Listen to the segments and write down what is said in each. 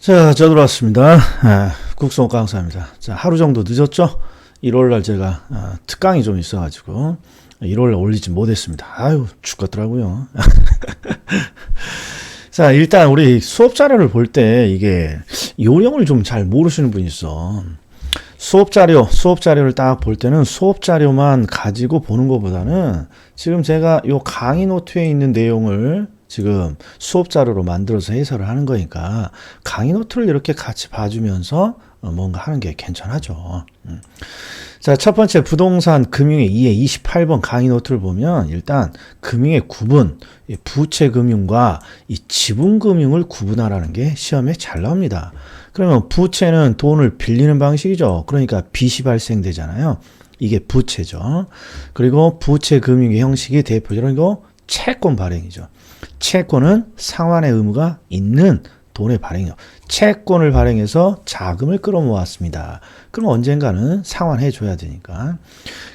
자, 저 들어왔습니다. 국소 강사입니다. 자, 하루 정도 늦었죠? 1월날 제가 특강이 좀 있어가지고 1월날 올리지 못했습니다. 아유, 죽겠더라고요. 자, 일단 우리 수업 자료를 볼 때 이게 요령을 좀 잘 모르시는 분이 있어. 수업 자료를 딱 볼 때는 수업 자료만 가지고 보는 것보다는 지금 제가 요 강의 노트에 있는 내용을 지금 수업 자료로 만들어서 해설을 하는 거니까 강의 노트를 이렇게 같이 봐주면서 뭔가 하는 게 괜찮아죠. 자, 첫 번째 부동산 금융의 2의 28번 강의 노트를 보면 일단 금융의 구분, 부채 금융과 이 지분 금융을 구분하라는 게 시험에 잘 나옵니다. 그러면 부채는 돈을 빌리는 방식이죠. 그러니까 빚이 발생되잖아요. 이게 부채죠. 그리고 부채 금융의 형식이 대표적으로 채권 발행이죠. 채권은 상환의 의무가 있는 돈의 발행이요. 채권을 발행해서 자금을 끌어모았습니다. 그럼 언젠가는 상환해 줘야 되니까.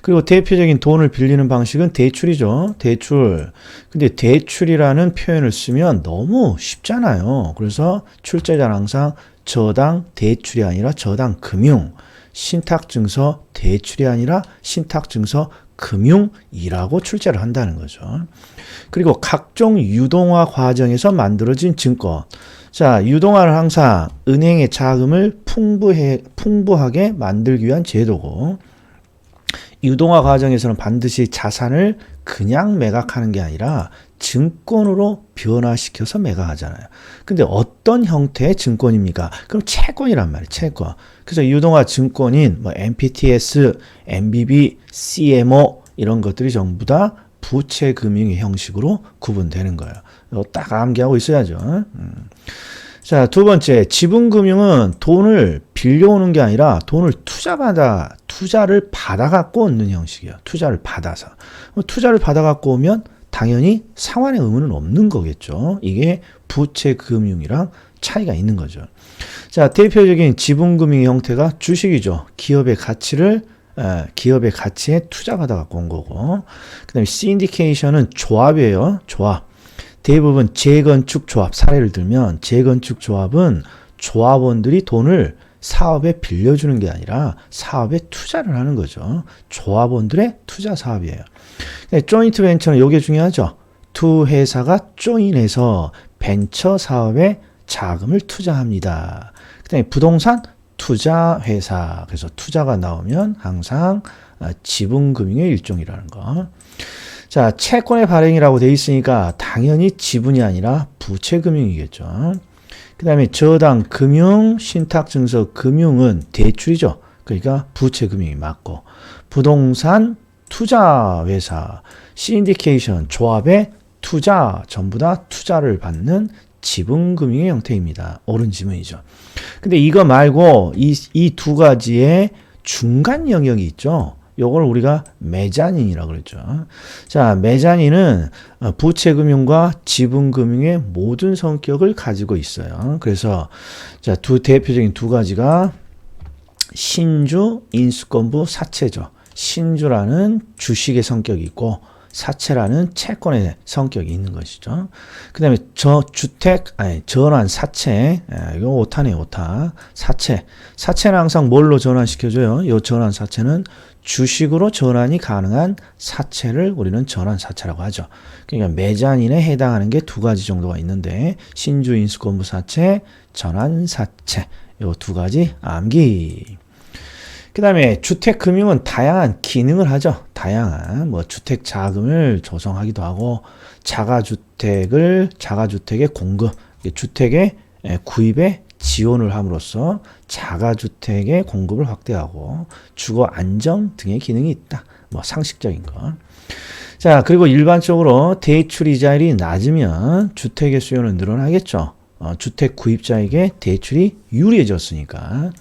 그리고 대표적인 돈을 빌리는 방식은 대출이죠. 대출. 근데 대출이라는 표현을 쓰면 너무 쉽잖아요. 그래서 출제자는 항상 저당 대출이 아니라 저당 금융, 신탁증서 대출이 아니라 신탁증서 금융이라고 출제를 한다는 거죠. 그리고 각종 유동화 과정에서 만들어진 증권. 자, 유동화를 항상 은행의 자금을 풍부하게 만들기 위한 제도고, 유동화 과정에서는 반드시 자산을 그냥 매각하는 게 아니라 증권으로 변화시켜서 매각하잖아요. 근데 어떤 형태의 증권입니까? 그럼 채권이란 말이에요. 채권. 그래서 유동화 증권인 뭐 MPTS, MBB, CMO 이런 것들이 전부 다 부채 금융의 형식으로 구분되는 거예요. 이거 딱 암기하고 있어야죠. 자, 두 번째, 지분금융은 돈을 빌려오는 게 아니라 돈을 투자를 받아갖고 오는 형식이에요. 투자를 받아서. 투자를 받아갖고 오면 당연히 상환의 의무는 없는 거겠죠. 이게 부채금융이랑 차이가 있는 거죠. 자, 대표적인 지분금융의 형태가 주식이죠. 기업의 가치에 투자받아갖고 온 거고. 그 다음에 신디케이션은 조합이에요. 조합. 대부분 재건축 조합 사례를 들면 재건축 조합은 조합원들이 돈을 사업에 빌려주는 게 아니라 사업에 투자를 하는 거죠. 조합원들의 투자 사업이에요. 조인트 벤처는 이게 중요하죠. 두 회사가 조인해서 벤처 사업에 자금을 투자합니다. 그 다음에 부동산 투자 회사. 그래서 투자가 나오면 항상 지분금융의 일종이라는 거. 자, 채권의 발행이라고 돼 있으니까 당연히 지분이 아니라 부채금융이겠죠. 그 다음에 저당 금융, 신탁증서 금융은 대출이죠. 그러니까 부채금융이 맞고, 부동산 투자회사, 신디케이션, 조합의 투자, 전부 다 투자를 받는 지분금융의 형태입니다. 옳은 지문이죠. 근데 이거 말고 이 두 가지의 중간 영역이 있죠. 요걸 우리가 메자닌이라고 그랬죠. 자, 메자닌은 부채금융과 지분금융의 모든 성격을 가지고 있어요. 그래서 자, 대표적인 두 가지가 신주, 인수권부, 사채죠. 신주라는 주식의 성격이 있고 사채라는 채권의 성격이 있는 것이죠. 그 다음에 전환 사채. 이거 오타네요, 오타. 사채는 항상 뭘로 전환시켜줘요? 이 전환 사채는 주식으로 전환이 가능한 사채를 우리는 전환 사채라고 하죠. 그러니까 메자닌에 해당하는 게 두 가지 정도가 있는데, 신주, 인수권부 사채, 전환 사채. 이 두 가지 암기. 그 다음에 주택금융은 다양한 기능을 하죠. 다양한 주택 자금을 조성하기도 하고, 자가주택의 공급, 주택의 구입에 지원을 함으로써 자가주택의 공급을 확대하고 주거 안정 등의 기능이 있다. 상식적인 거. 자, 그리고 일반적으로 대출 이자율이 낮으면 주택의 수요는 늘어나겠죠. 주택 구입자에게 대출이 유리해졌으니까.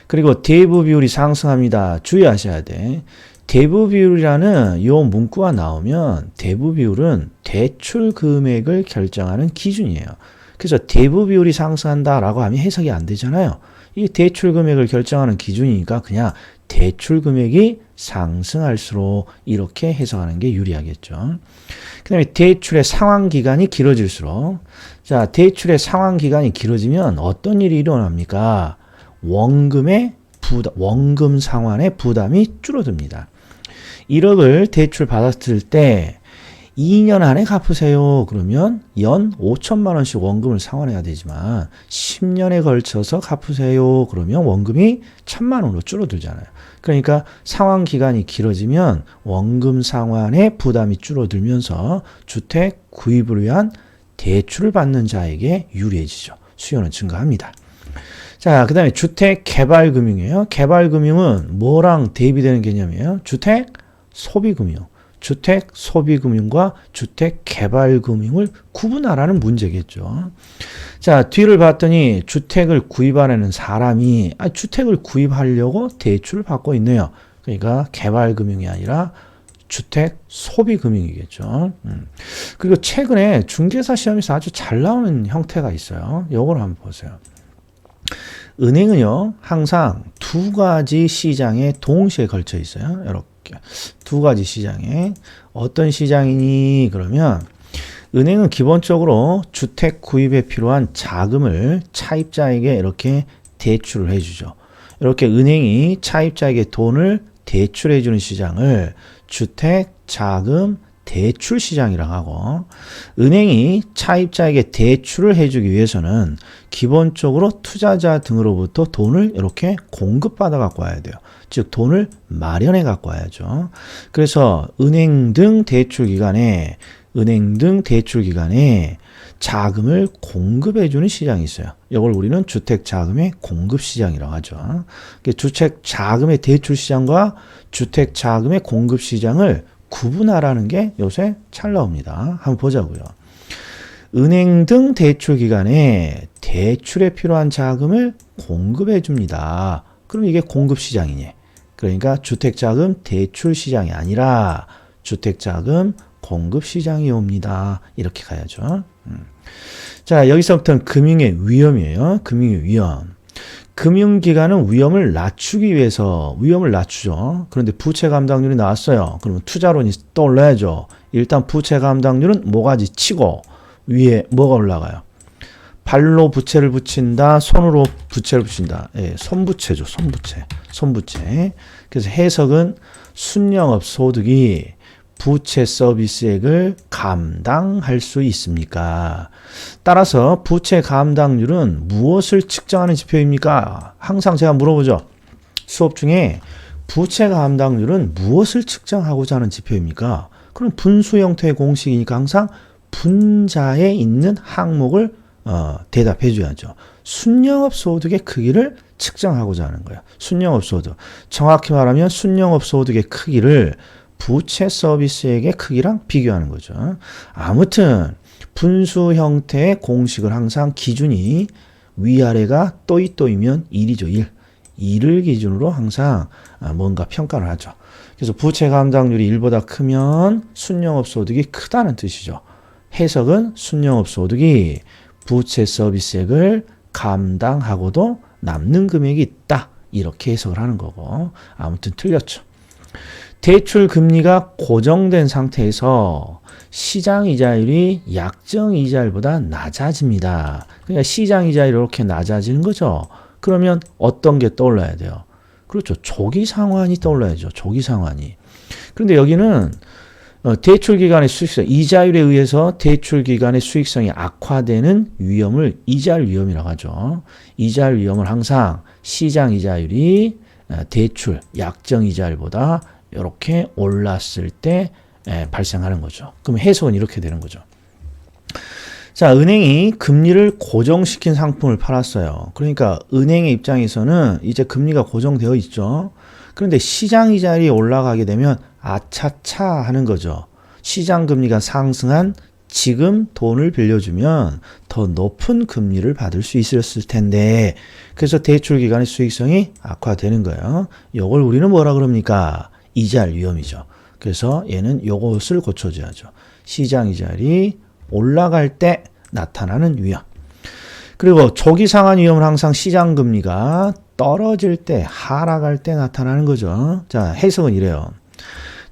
그리고 대부 비율이 상승합니다. 주의하셔야 돼. 대부 비율이라는 이 문구가 나오면 대부 비율은 대출 금액을 결정하는 기준이에요. 그래서 대부 비율이 상승한다라고 하면 해석이 안 되잖아요. 이 대출 금액을 결정하는 기준이니까 그냥 대출 금액이 상승할수록 이렇게 해석하는 게 유리하겠죠. 그 다음에 대출의 상환 기간이 길어질수록, 자, 대출의 상환 기간이 길어지면 어떤 일이 일어납니까? 원금 상환의 부담이 줄어듭니다. 1억을 대출 받았을 때 2년 안에 갚으세요. 그러면 연 5천만 원씩 원금을 상환해야 되지만 10년에 걸쳐서 갚으세요. 그러면 원금이 1,000만 원으로 줄어들잖아요. 그러니까 상환 기간이 길어지면 원금 상환의 부담이 줄어들면서 주택 구입을 위한 대출을 받는 자에게 유리해지죠. 수요는 증가합니다. 자, 그 다음에 주택 개발금융이에요. 개발금융은 뭐랑 대비되는 개념이에요? 주택 소비금융. 주택 소비금융과 주택 개발금융을 구분하라는 문제겠죠. 자, 뒤를 봤더니 주택을 구입하려는 사람이 주택을 구입하려고 대출을 받고 있네요. 그러니까 개발금융이 아니라 주택 소비금융이겠죠. 그리고 최근에 중개사 시험에서 아주 잘 나오는 형태가 있어요. 이걸 한번 보세요. 은행은요, 항상 두 가지 시장에 동시에 걸쳐 있어요. 이렇게. 두 가지 시장에. 어떤 시장이니? 그러면 은행은 기본적으로 주택 구입에 필요한 자금을 차입자에게 이렇게 대출을 해주죠. 이렇게 은행이 차입자에게 돈을 대출해 주는 시장을 주택 자금 대출 시장이라고 하고, 은행이 차입자에게 대출을 해주기 위해서는 기본적으로 투자자 등으로부터 돈을 이렇게 공급받아 갖고 와야 돼요. 즉 돈을 마련해 갖고 와야죠. 그래서 은행 등 대출 기관에 자금을 공급해 주는 시장이 있어요. 이걸 우리는 주택 자금의 공급 시장이라고 하죠. 주택 자금의 대출 시장과 주택 자금의 공급 시장을 구분하라는 게 요새 잘 나옵니다. 한번 보자고요. 은행 등 대출 기관에 대출에 필요한 자금을 공급해 줍니다. 그럼 이게 공급 시장이니? 그러니까 주택 자금 대출 시장이 아니라 주택 자금 공급 시장이 옵니다. 이렇게 가야죠. 자, 여기서부터는 금융의 위험이에요. 금융의 위험. 금융기관은 위험을 낮추기 위해서 위험을 낮추죠. 그런데 부채 감당률이 나왔어요. 그러면 투자론이 떠올라야죠. 일단 부채 감당률은 모가지 치고 위에 뭐가 올라가요? 발로 부채를 붙인다, 손으로 부채를 붙인다. 예, 손부채죠. 손부채. 그래서 해석은 순영업 소득이 부채 서비스액을 감당할 수 있습니까? 따라서 부채 감당률은 무엇을 측정하는 지표입니까? 항상 제가 물어보죠. 수업 중에 부채 감당률은 무엇을 측정하고자 하는 지표입니까? 그럼 분수 형태의 공식이니까 항상 분자에 있는 항목을 대답해 줘야죠. 순영업 소득의 크기를 측정하고자 하는 거예요. 순영업 소득. 정확히 말하면 순영업 소득의 크기를 부채 서비스액의 크기랑 비교하는 거죠. 아무튼 분수 형태의 공식을 항상 기준이 위아래가 또이또이면 1이죠. 1. 2를 기준으로 항상 뭔가 평가를 하죠. 그래서 부채 감당률이 1보다 크면 순영업 소득이 크다는 뜻이죠. 해석은 순영업 소득이 부채 서비스액을 감당하고도 남는 금액이 있다. 이렇게 해석을 하는 거고, 아무튼 틀렸죠. 대출 금리가 고정된 상태에서 시장 이자율이 약정 이자율보다 낮아집니다. 그러니까 시장 이자율이 이렇게 낮아지는 거죠. 그러면 어떤 게 떠올라야 돼요? 그렇죠. 조기 상환이 떠올라야죠. 조기 상환이. 그런데 여기는 대출 기간의 수익성, 이자율에 의해서 대출 기간의 수익성이 악화되는 위험을 이자율 위험이라고 하죠. 이자율 위험을 항상 시장 이자율이 대출 약정 이자율보다 이렇게 올랐을 때 발생하는 거죠. 그럼 해석은 이렇게 되는 거죠. 자, 은행이 금리를 고정시킨 상품을 팔았어요. 그러니까 은행의 입장에서는 이제 금리가 고정되어 있죠. 그런데 시장 이자율이 올라가게 되면 아차차 하는 거죠. 시장 금리가 상승한 지금 돈을 빌려주면 더 높은 금리를 받을 수 있었을 텐데, 그래서 대출 기간의 수익성이 악화되는 거예요. 이걸 우리는 뭐라 그럽니까? 이자율 위험이죠. 그래서 얘는 이것을 고쳐줘야죠. 시장 이자율이 올라갈 때 나타나는 위험. 그리고 조기 상환 위험은 항상 시장 금리가 떨어질 때, 하락할 때 나타나는 거죠. 자, 해석은 이래요.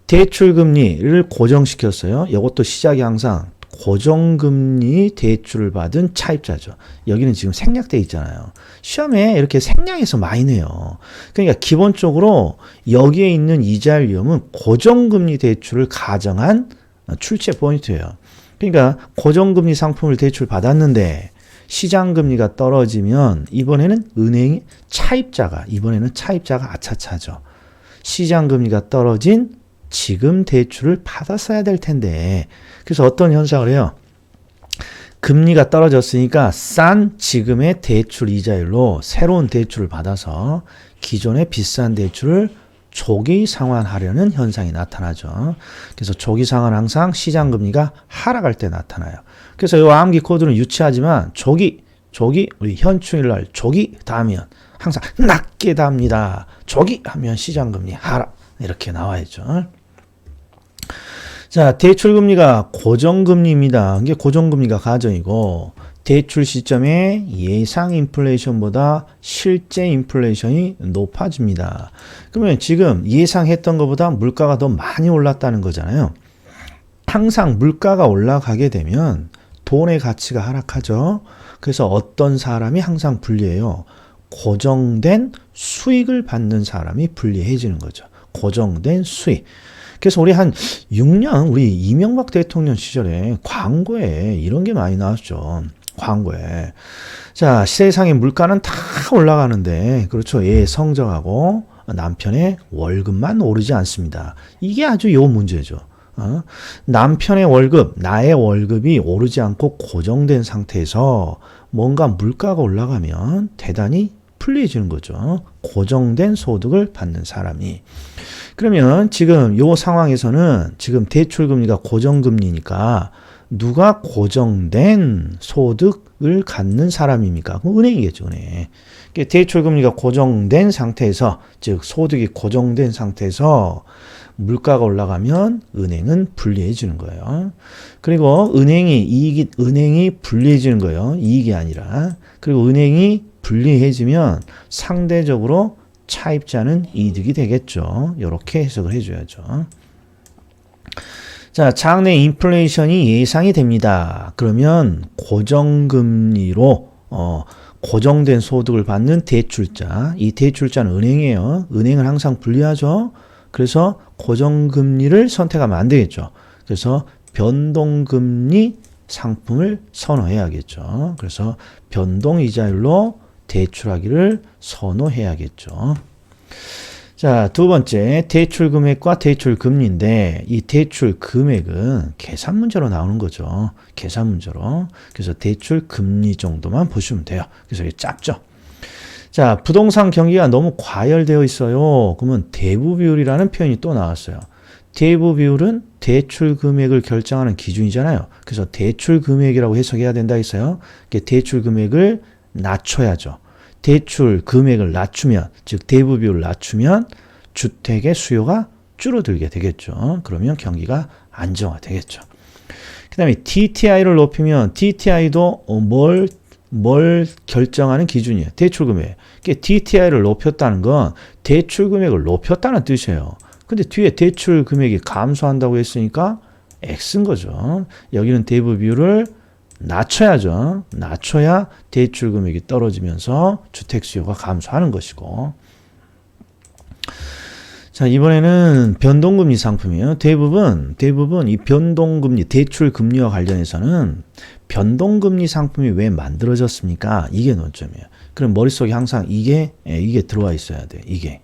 대출 금리를 고정시켰어요. 이것도 시작이 항상 고정금리 대출을 받은 차입자죠. 여기는 지금 생략돼 있잖아요. 시험에 이렇게 생략해서 많이 내요. 그러니까 기본적으로 여기에 있는 이자율 위험은 고정금리 대출을 가정한 출제 포인트예요. 그러니까 고정금리 상품을 대출 받았는데 시장금리가 떨어지면 이번에는 차입자가 아차차죠. 시장금리가 떨어진 지금 대출을 받았어야 될 텐데, 그래서 어떤 현상을 해요? 금리가 떨어졌으니까 싼 지금의 대출 이자율로 새로운 대출을 받아서 기존의 비싼 대출을 조기 상환하려는 현상이 나타나죠. 그래서 조기 상환은 항상 시장 금리가 하락할 때 나타나요. 그래서 이 암기 코드는 유치하지만 조기 우리 현충일 날 조기 다하면 항상 낮게 답니다. 조기 하면 시장 금리 하락 이렇게 나와야죠. 자, 대출금리가 고정금리입니다. 이게 고정금리가 가정이고, 대출 시점에 예상 인플레이션보다 실제 인플레이션이 높아집니다. 그러면 지금 예상했던 것보다 물가가 더 많이 올랐다는 거잖아요. 항상 물가가 올라가게 되면 돈의 가치가 하락하죠. 그래서 어떤 사람이 항상 불리해요. 고정된 수익을 받는 사람이 불리해지는 거죠. 고정된 수익. 그래서 우리 한 6년 우리 이명박 대통령 시절에 광고에 이런 게 많이 나왔죠. 광고에. 자, 세상의 물가는 다 올라가는데, 그렇죠. 애 성적하고 남편의 월급만 오르지 않습니다. 이게 아주 요 문제죠. 남편의 월급, 나의 월급이 오르지 않고 고정된 상태에서 뭔가 물가가 올라가면 대단히 불리해지는 거죠. 고정된 소득을 받는 사람이. 그러면 지금 요 상황에서는 지금 대출금리가 고정금리니까 누가 고정된 소득을 갖는 사람입니까? 그럼 은행이겠죠, 은행. 대출금리가 고정된 상태에서, 즉 소득이 고정된 상태에서 물가가 올라가면 은행은 불리해지는 거예요. 그리고 은행이 불리해지는 거예요. 이익이 아니라. 그리고 은행이 불리해지면 상대적으로 차입자는 이득이 되겠죠. 이렇게 해석을 해줘야죠. 자, 장래 인플레이션이 예상이 됩니다. 그러면 고정금리로 고정된 소득을 받는 대출자, 이 대출자는 은행이에요. 은행은 항상 불리하죠. 그래서 고정금리를 선택하면 안 되겠죠. 그래서 변동금리 상품을 선호해야겠죠. 그래서 변동이자율로 대출하기를 선호해야겠죠. 자, 두 번째, 대출 금액과 대출 금리인데, 이 대출 금액은 계산 문제로 나오는 거죠. 계산 문제로. 그래서 대출 금리 정도만 보시면 돼요. 그래서 이게 짧죠. 자, 부동산 경기가 너무 과열되어 있어요. 그러면 대부 비율이라는 표현이 또 나왔어요. 대부 비율은 대출 금액을 결정하는 기준이잖아요. 그래서 대출 금액이라고 해석해야 된다 했어요. 대출 금액을 낮춰야죠. 대출 금액을 낮추면, 즉 대부 비율을 낮추면 주택의 수요가 줄어들게 되겠죠. 그러면 경기가 안정화되겠죠. 그 다음에 DTI를 높이면 DTI도 뭘 결정하는 기준이에요. 대출 금액. DTI를 높였다는 건 대출 금액을 높였다는 뜻이에요. 근데 뒤에 대출 금액이 감소한다고 했으니까 X인 거죠. 여기는 대부 비율을 낮춰야죠. 낮춰야 대출 금액이 떨어지면서 주택 수요가 감소하는 것이고. 자, 이번에는 변동금리 상품이에요. 대부분 이 변동금리, 대출 금리와 관련해서는 변동금리 상품이 왜 만들어졌습니까? 이게 논점이에요. 그럼 머릿속에 항상 이게 들어와 있어야 돼. 이게.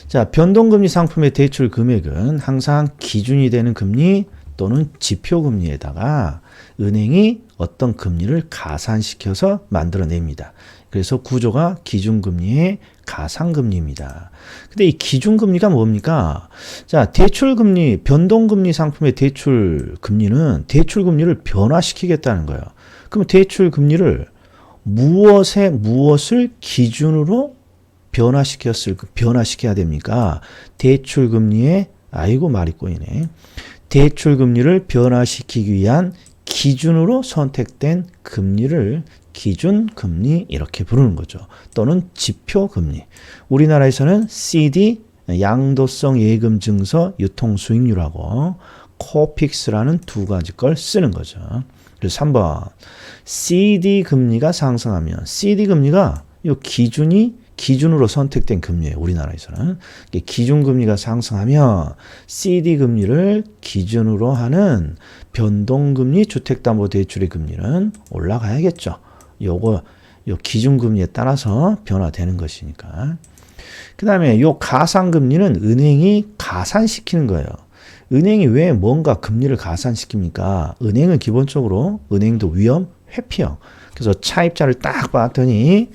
자, 변동금리 상품의 대출 금액은 항상 기준이 되는 금리 또는 지표금리에다가 은행이 어떤 금리를 가산시켜서 만들어냅니다. 그래서 구조가 기준금리의 가상금리입니다. 근데 이 기준금리가 뭡니까? 자, 대출금리, 변동금리 상품의 대출금리는 대출금리를 변화시키겠다는 거예요. 그럼 대출금리를 무엇을 기준으로 변화시켜야 됩니까? 대출금리의, 아이고 말이 꼬이네. 대출금리를 변화시키기 위한 기준으로 선택된 금리를 기준금리 이렇게 부르는 거죠. 또는 지표금리. 우리나라에서는 CD, 양도성 예금 증서 유통수익률하고 코픽스라는 두 가지 걸 쓰는 거죠. 그래서 3번 CD 금리가 상승하면 CD 금리가 이 기준으로 선택된 금리예요. 우리나라에서는 기준 금리가 상승하면 CD 금리를 기준으로 하는 변동금리 주택담보대출의 금리는 올라가야겠죠. 요 기준금리에 따라서 변화되는 것이니까. 그 다음에 요 가상금리는 은행이 가산시키는 거예요. 은행이 왜 뭔가 금리를 가산시킵니까? 은행은 기본적으로 은행도 위험 회피형. 그래서 차입자를 딱 봤더니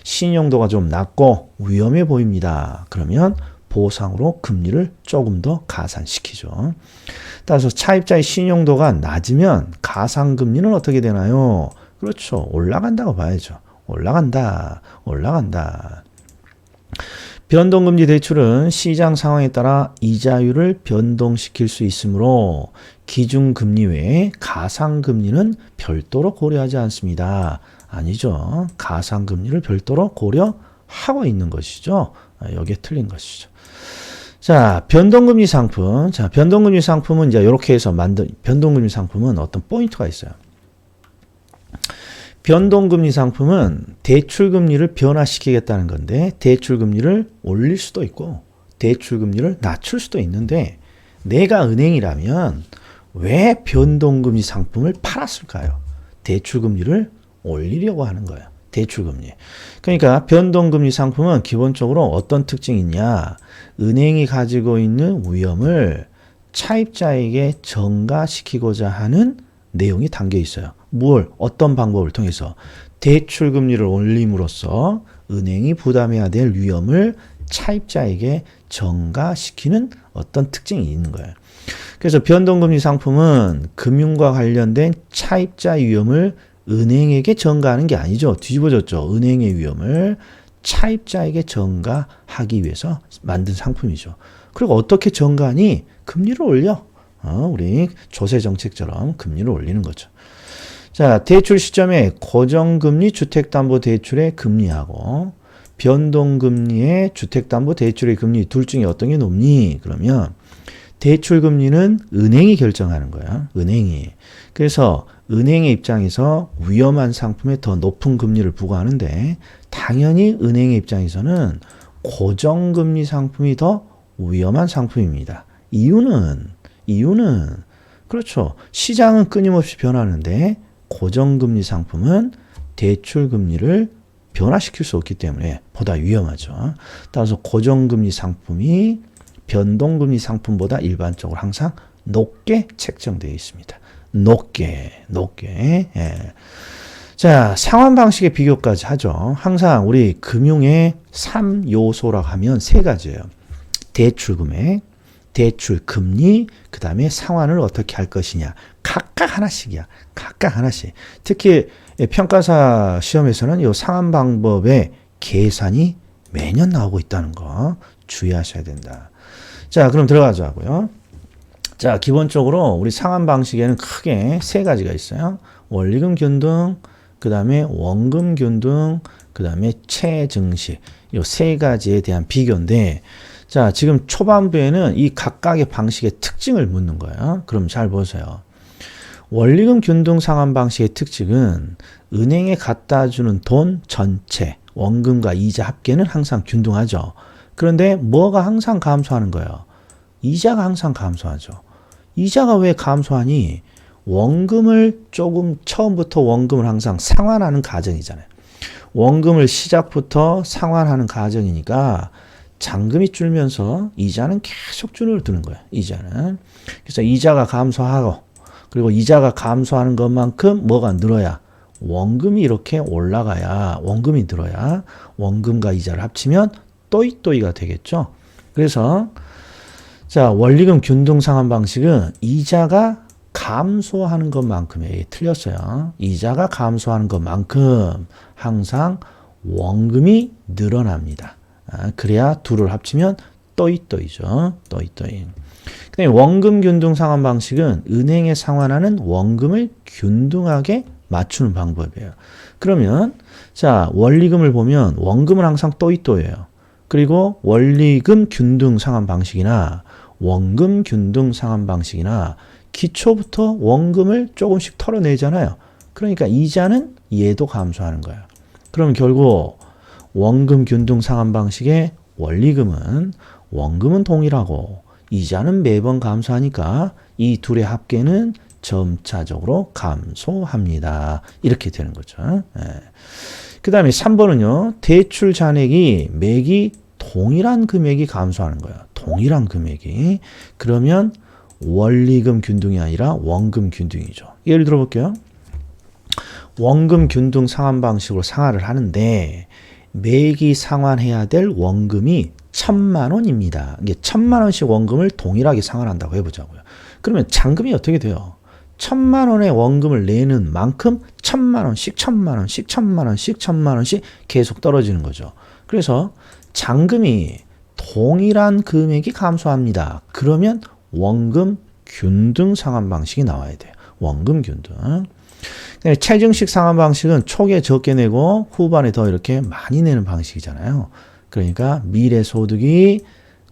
신용도가 좀 낮고 위험해 보입니다. 그러면 보상으로 금리를 조금 더 가산시키죠. 따라서 차입자의 신용도가 낮으면 가상금리는 어떻게 되나요? 그렇죠. 올라간다고 봐야죠. 올라간다. 변동금리 대출은 시장 상황에 따라 이자율을 변동시킬 수 있으므로 기준금리 외에 가상금리는 별도로 고려하지 않습니다. 아니죠. 가상금리를 별도로 고려하고 있는 것이죠. 여기에 틀린 것이죠. 자, 변동금리 상품. 자, 변동금리 상품은 이제 이렇게 해서 만든 변동금리 상품은 어떤 포인트가 있어요. 변동금리 상품은 대출금리를 변화시키겠다는 건데 대출금리를 올릴 수도 있고 대출금리를 낮출 수도 있는데 내가 은행이라면 왜 변동금리 상품을 팔았을까요? 대출금리를 올리려고 하는 거예요. 대출금리. 그러니까 변동금리 상품은 기본적으로 어떤 특징이 있냐. 은행이 가지고 있는 위험을 차입자에게 전가시키고자 하는 내용이 담겨 있어요. 어떤 방법을 통해서 대출금리를 올림으로써 은행이 부담해야 될 위험을 차입자에게 전가시키는 어떤 특징이 있는 거예요. 그래서 변동금리 상품은 금융과 관련된 차입자 위험을 은행에게 전가하는 게 아니죠. 뒤집어졌죠. 은행의 위험을 차입자에게 전가하기 위해서 만든 상품이죠. 그리고 어떻게 전가하니? 금리를 올려. 우리 조세정책처럼 금리를 올리는 거죠. 자, 대출 시점에 고정금리 주택담보대출의 금리하고 변동금리의 주택담보대출의 금리 둘 중에 어떤 게 높니? 그러면 대출금리는 은행이 결정하는 거야. 은행이. 그래서 은행의 입장에서 위험한 상품에 더 높은 금리를 부과하는데 당연히 은행의 입장에서는 고정금리 상품이 더 위험한 상품입니다. 이유는 그렇죠. 시장은 끊임없이 변하는데 고정금리 상품은 대출금리를 변화시킬 수 없기 때문에 보다 위험하죠. 따라서 고정금리 상품이 변동금리 상품보다 일반적으로 항상 높게 책정되어 있습니다. 높게. 예. 자, 상환 방식의 비교까지 하죠. 항상 우리 금융의 3요소라고 하면 세 가지예요. 대출 금액, 대출 금리, 그 다음에 상환을 어떻게 할 것이냐. 각각 하나씩이야. 각각 하나씩. 특히 평가사 시험에서는 이 상환 방법의 계산이 매년 나오고 있다는 거 주의하셔야 된다. 자, 그럼 들어가자고요. 자, 기본적으로 우리 상환 방식에는 크게 세 가지가 있어요. 원리금 균등, 그 다음에 원금 균등, 그 다음에 채증시. 이 세 가지에 대한 비교인데, 자, 지금 초반부에는 이 각각의 방식의 특징을 묻는 거예요. 그럼 잘 보세요. 원리금 균등 상환 방식의 특징은 은행에 갖다 주는 돈 전체, 원금과 이자 합계는 항상 균등하죠. 그런데 뭐가 항상 감소하는 거예요? 이자가 항상 감소하죠. 이자가 왜 감소하니? 원금을 처음부터 원금을 항상 상환하는 가정이잖아요. 원금을 시작부터 상환하는 가정이니까 잔금이 줄면서 이자는 계속 줄어드는 거예요. 이자는. 그래서 이자가 감소하고 그리고 이자가 감소하는 것만큼 뭐가 늘어야? 원금이 이렇게 올라가야 원금이 늘어야 원금과 이자를 합치면 또이또이가 되겠죠. 그래서 자, 원리금 균등 상환 방식은 이자가 감소하는 것만큼에 틀렸어요. 이자가 감소하는 것만큼 항상 원금이 늘어납니다. 그래야 둘을 합치면 또이또이죠. 또이또이. 그다음에 원금 균등 상환 방식은 은행에 상환하는 원금을 균등하게 맞추는 방법이에요. 그러면 자, 원리금을 보면 원금은 항상 또이또예요. 그리고 원리금 균등 상환 방식이나 원금 균등 상환 방식이나 기초부터 원금을 조금씩 털어내잖아요. 그러니까 이자는 얘도 감소하는 거예요. 그럼 결국 원금 균등 상환 방식의 원리금은 원금은 동일하고 이자는 매번 감소하니까 이 둘의 합계는 점차적으로 감소합니다. 이렇게 되는 거죠. 그 다음에 3번은요. 대출 잔액이 매기 동일한 금액이 감소하는 거예요. 동일한 금액이. 그러면 원리금 균등이 아니라 원금 균등이죠. 예를 들어 볼게요. 원금 균등 상환 방식으로 상환을 하는데 매기 상환해야 될 원금이 1,000만 원입니다. 이게 1,000만 원씩 원금을 동일하게 상환한다고 해보자고요. 그러면 잔금이 어떻게 돼요? 1,000만 원의 원금을 내는 만큼 1,000만 원씩 1,000만 원씩 1,000만 원씩 1,000만 원씩 계속 떨어지는 거죠. 그래서 잔금이 동일한 금액이 감소합니다. 그러면 원금 균등 상환 방식이 나와야 돼요. 원금 균등. 체증식 상환 방식은 초기에 적게 내고 후반에 더 이렇게 많이 내는 방식이잖아요. 그러니까 미래 소득이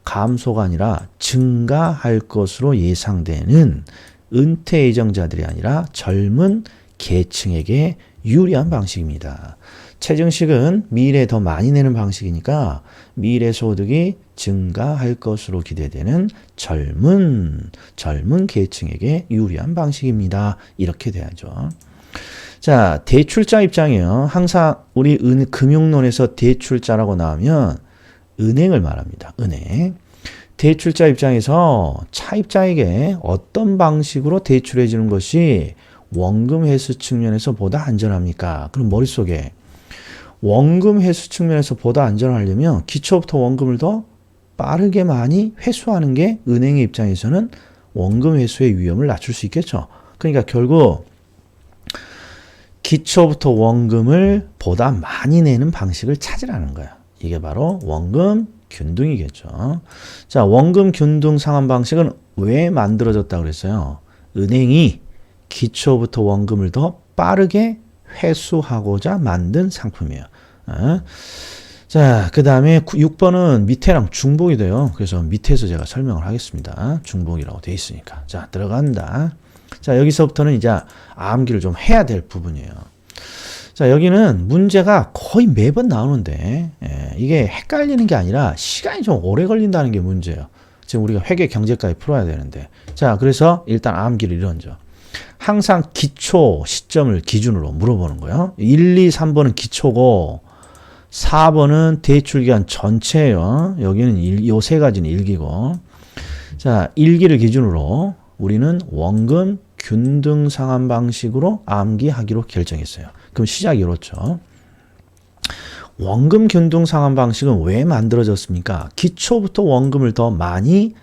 감소가 아니라 증가할 것으로 예상되는 은퇴 예정자들이 아니라 젊은 계층에게 유리한 방식입니다. 체증식은 미래에 더 많이 내는 방식이니까 미래 소득이 증가할 것으로 기대되는 젊은 계층에게 유리한 방식입니다. 이렇게 돼야죠. 자, 대출자 입장이에요. 항상 우리 금융론에서 대출자라고 나오면 은행을 말합니다. 은행. 대출자 입장에서 차입자에게 어떤 방식으로 대출해 주는 것이 원금 회수 측면에서 보다 안전합니까? 그럼 머릿속에 원금 회수 측면에서 보다 안전하려면 기초부터 원금을 더 빠르게 많이 회수하는 게 은행의 입장에서는 원금 회수의 위험을 낮출 수 있겠죠. 그러니까 결국 기초부터 원금을 보다 많이 내는 방식을 찾으라는 거예요. 이게 바로 원금 균등이겠죠. 자, 원금 균등 상환 방식은 왜 만들어졌다고 그랬어요? 은행이 기초부터 원금을 더 빠르게 회수하고자 만든 상품이에요. 자, 그 다음에 6번은 밑에랑 중복이 돼요. 그래서 밑에서 제가 설명을 하겠습니다. 중복이라고 돼 있으니까. 자, 들어간다. 자, 여기서부터는 이제 암기를 좀 해야 될 부분이에요. 자, 여기는 문제가 거의 매번 나오는데 이게 헷갈리는 게 아니라 시간이 좀 오래 걸린다는 게 문제예요. 지금 우리가 회계 경제까지 풀어야 되는데. 자, 그래서 일단 암기를 이런죠. 항상 기초 시점을 기준으로 물어보는 거예요. 1, 2, 3번은 기초고 4번은 대출기간 전체예요. 여기는 이 세 가지는 일기고. 자, 일기를 기준으로 우리는 원금 균등 상환 방식으로 암기하기로 결정했어요. 그럼 시작이 이렇죠. 원금 균등 상환 방식은 왜 만들어졌습니까? 기초부터 원금을 더 많이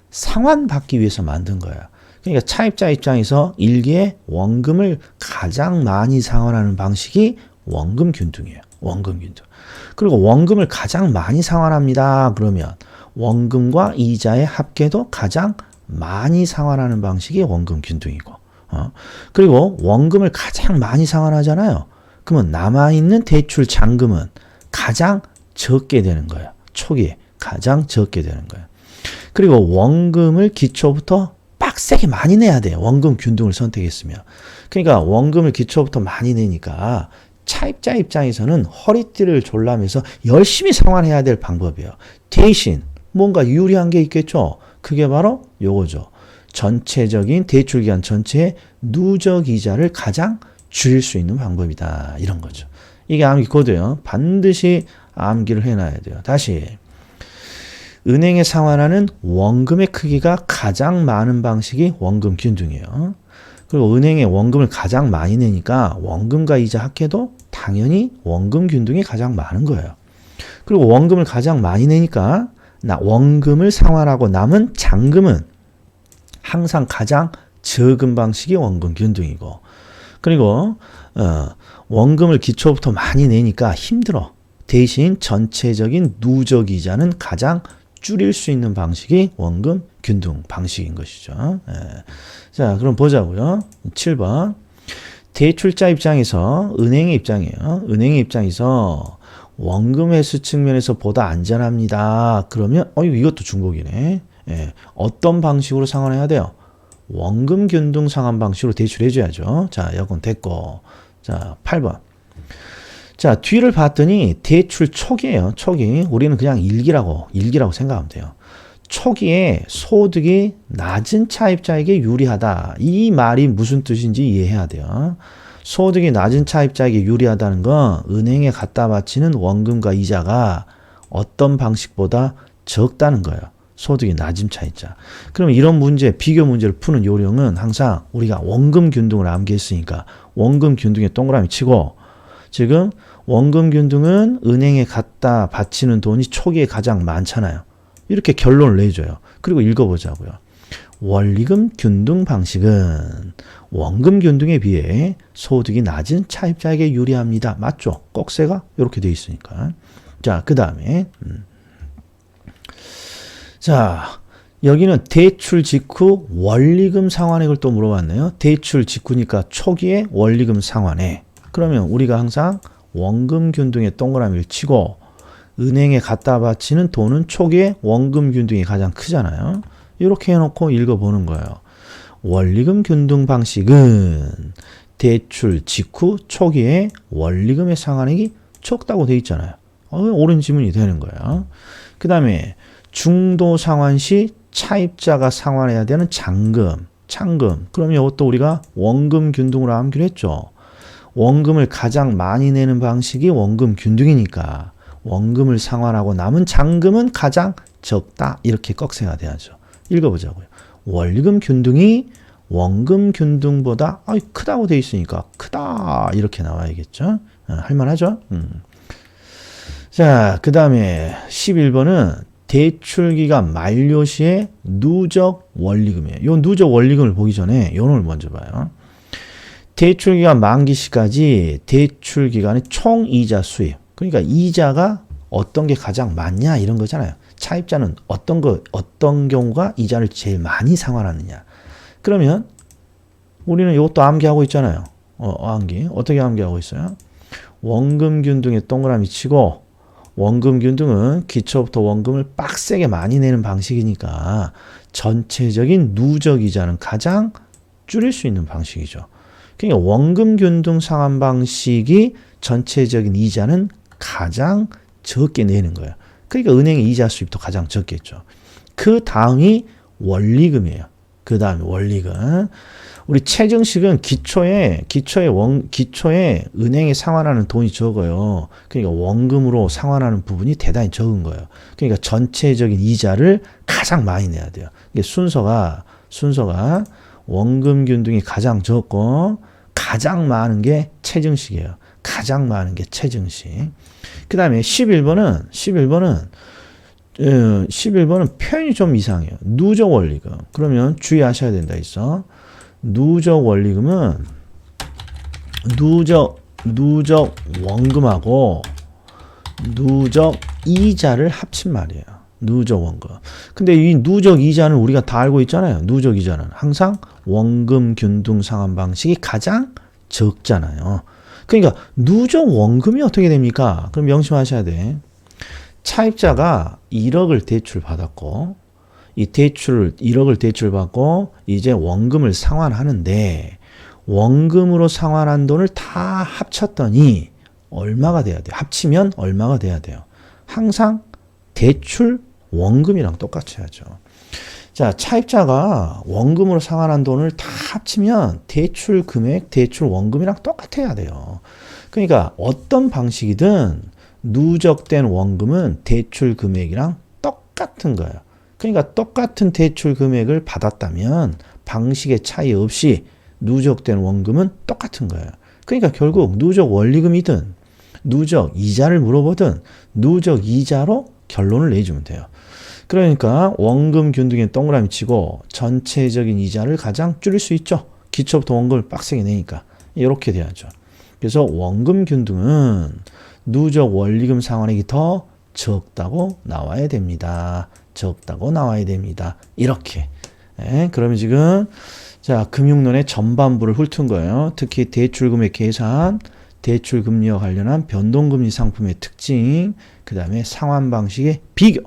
상환받기 위해서 만든 거예요. 그러니까 차입자 입장에서 일기에 원금을 가장 많이 상환하는 방식이 원금 균등이에요. 원금 균등. 그리고 원금을 가장 많이 상환합니다. 그러면 원금과 이자의 합계도 가장 많이 상환하는 방식이 원금 균등이고, 그리고 원금을 가장 많이 상환하잖아요. 그러면 남아있는 대출 잔금은 가장 적게 되는 거예요. 초기에 가장 적게 되는 거예요. 그리고 원금을 기초부터 빡세게 많이 내야 돼요. 원금 균등을 선택했으면. 그러니까 원금을 기초부터 많이 내니까 차입자 입장에서는 허리띠를 졸라매서 열심히 상환해야 될 방법이에요. 대신 뭔가 유리한 게 있겠죠. 그게 바로 요거죠. 전체적인 대출기간 전체의 누적 이자를 가장 줄일 수 있는 방법이다. 이런 거죠. 이게 암기 코드예요. 반드시 암기를 해놔야 돼요. 다시 은행에 상환하는 원금의 크기가 가장 많은 방식이 원금 균등이에요. 그리고 은행에 원금을 가장 많이 내니까 원금과 이자 합계도 당연히 원금 균등이 가장 많은 거예요. 그리고 원금을 가장 많이 내니까 원금을 상환하고 남은 잔금은 항상 가장 적은 방식이 원금 균등이고, 그리고 원금을 기초부터 많이 내니까 힘들어. 대신 전체적인 누적 이자는 가장 줄일 수 있는 방식이 원금 균등 방식인 것이죠. 예. 자, 그럼 보자고요. 7번. 대출자 입장에서 은행의 입장이에요. 은행의 입장에서 원금 회수 측면에서 보다 안전합니다. 그러면 이것도 중복이네. 예. 어떤 방식으로 상환해야 돼요? 원금 균등 상환 방식으로 대출해 줘야죠. 자, 여건 됐고. 자, 8번. 자, 뒤를 봤더니 대출 초기예요. 초기. 우리는 그냥 일기라고 생각하면 돼요. 초기에 소득이 낮은 차입자에게 유리하다. 이 말이 무슨 뜻인지 이해해야 돼요. 소득이 낮은 차입자에게 유리하다는 건 은행에 갖다 바치는 원금과 이자가 어떤 방식보다 적다는 거예요. 소득이 낮은 차입자. 그럼 이런 문제, 비교 문제를 푸는 요령은 항상 우리가 원금 균등을 암기했으니까 원금 균등에 동그라미 치고, 지금 원금 균등은 은행에 갖다 바치는 돈이 초기에 가장 많잖아요. 이렇게 결론을 내줘요. 그리고 읽어보자고요. 원리금 균등 방식은 원금 균등에 비해 소득이 낮은 차입자에게 유리합니다. 맞죠? 꼭새가 이렇게 돼 있으니까. 자, 그 다음에 자, 여기는 대출 직후 원리금 상환액을 또 물어봤네요. 대출 직후니까 초기에 원리금 상환액. 그러면 우리가 항상 원금 균등에 동그라미를 치고 은행에 갖다 바치는 돈은 초기에 원금 균등이 가장 크잖아요. 이렇게 해놓고 읽어보는 거예요. 원리금 균등 방식은 대출 직후 초기에 원리금의 상환액이 적다고 돼 있잖아요. 옳은 지문이 되는 거예요. 그 다음에 중도 상환 시 차입자가 상환해야 되는 잔금. 그러면 이것도 우리가 원금 균등으로 암기를 했죠. 원금을 가장 많이 내는 방식이 원금 균등이니까 원금을 상환하고 남은 잔금은 가장 적다. 이렇게 꺽쇠가 돼야죠. 읽어보자고요. 원리금 균등이 원금 균등보다 크다고 돼 있으니까 크다. 이렇게 나와야겠죠. 할만하죠? 자, 그 다음에 11번은 대출기간 만료 시에 누적 원리금이에요. 이 누적 원리금을 보기 전에 요놈을 먼저 봐요. 대출기간 만기 시까지 대출기간의 총 이자 수입. 그러니까 이자가 어떤 게 가장 많냐 이런 거잖아요. 차입자는 어떤 경우가 이자를 제일 많이 상환하느냐. 그러면 우리는 이것도 암기하고 있잖아요. 암기. 어떻게 암기하고 있어요? 원금 균등에 동그라미 치고, 원금 균등은 기초부터 원금을 빡세게 많이 내는 방식이니까 전체적인 누적 이자는 가장 줄일 수 있는 방식이죠. 그러니까 원금 균등 상환 방식이 전체적인 이자는 가장 적게 내는 거예요. 그러니까 은행의 이자 수입도 가장 적겠죠. 그 다음이 원리금이에요. 그 다음에 원리금. 우리 최정식은 기초에 은행에 상환하는 돈이 적어요. 그러니까 원금으로 상환하는 부분이 대단히 적은 거예요. 그러니까 전체적인 이자를 가장 많이 내야 돼요. 이게 순서가 원금 균등이 가장 적고 가장 많은 게 최정식이에요. 가장 많은 게 최정식. 그 다음에 11번은 표현이 좀 이상해요. 누적 원리금. 그러면 주의하셔야 된다 있어. 누적 원리금은 누적 원금하고 누적 이자를 합친 말이에요. 누적 원금. 근데 이 누적 이자는 우리가 다 알고 있잖아요. 누적 이자는 항상 원금 균등 상환 방식이 가장 적잖아요. 그러니까 누적 원금이 어떻게 됩니까? 그럼 명심하셔야 돼. 차입자가 1억을 대출받았고 이 1억을 대출받고 이제 원금을 상환하는데 원금으로 상환한 돈을 다 합쳤더니 얼마가 돼야 돼요? 합치면 얼마가 돼야 돼요? 항상 대출 원금이랑 똑같이 하죠. 자, 차입자가 원금으로 상환한 돈을 다 합치면 대출 금액, 대출 원금이랑 똑같아야 돼요. 그러니까 어떤 방식이든 누적된 원금은 대출 금액이랑 똑같은 거예요. 그러니까 똑같은 대출 금액을 받았다면 방식의 차이 없이 누적된 원금은 똑같은 거예요. 그러니까 결국 누적 원리금이든 누적 이자를 물어보든 누적 이자로 결론을 내주면 돼요. 그러니까 원금 균등에 동그라미 치고 전체적인 이자를 가장 줄일 수 있죠. 기초부터 원금을 빡세게 내니까. 이렇게 돼야죠. 그래서 원금 균등은 누적 원리금 상환액이 더 적다고 나와야 됩니다. 적다고 나와야 됩니다. 이렇게. 예, 그러면 지금 자, 금융론의 전반부를 훑은 거예요. 특히 대출금액 계산, 대출금리와 관련한 변동금리 상품의 특징, 그 다음에 상환 방식의 비교.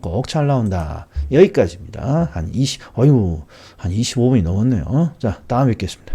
꼭 잘 나온다. 여기까지입니다. 한 25분이 넘었네요. 자, 다음에 뵙겠습니다.